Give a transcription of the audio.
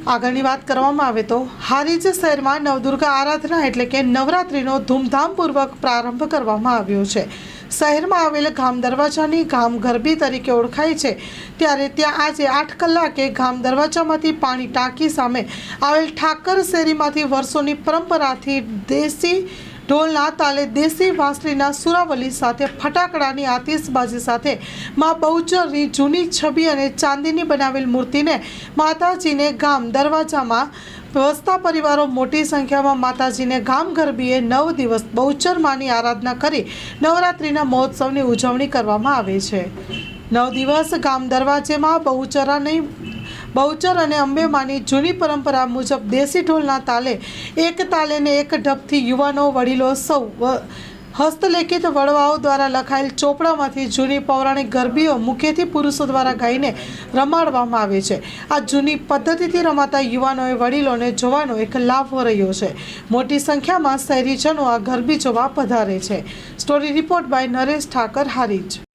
આગળની વાત કરવામાં આવે તો હારીજ શહેરમાં નવદુર્ગા આરાધના એટલે કે નવરાત્રિનો ધૂમધામપૂર્વક પ્રારંભ કરવામાં આવ્યો છે। શહેરમાં આવેલ ગામ દરવાજાની ગામ ગરબી તરીકે ઓળખાય છે, ત્યારે ત્યાં આજે 8 કલાકે ગામ દરવાજામાંથી પાણી ટાંકી સામે આવેલ ઠાકર શેરીમાંથી વર્ષોની પરંપરાથી દેશી ઢોલના તાલે દેશી વાંસળીના સુરાવલી સાથે ફટાકડાની આતિશબાજી સાથે મા બહુચરની જૂની છબી અને ચાંદીની બનાવેલ મૂર્તિને માતાજીને ગામ દરવાજામાં વસતા પરિવારો મોટી સંખ્યામાં માતાજીને ગામ ગરબીએ 9 દિવસ બહુચર માની આરાધના કરી નવરાત્રિના મહોત્સવની ઉજવણી કરવામાં આવે છે। 9 દિવસ ગામ દરવાજેમાં બહુચર અને અંબે માની જૂની પરંપરા મુજબ દેશી ઢોલના તાલે એક તાલે ને એક ઢબથી યુવાનો વડીલો સૌ હસ્તલેખિત વડવાઓ દ્વારા લખાયેલ ચોપડામાંથી જૂની પૌરાણિક ગરબીઓ મુખ્યથી પુરુષો દ્વારા ગાઈને રમાડવામાં આવે છે। આ જૂની પદ્ધતિથી રમાતા યુવાનોએ વડીલોને જોવાનો એક લાભ રહ્યો છે। મોટી સંખ્યામાં શહેરીજનો આ ગરબી જોવા પધારે છે। Story report by Naresh Thakar, Harij.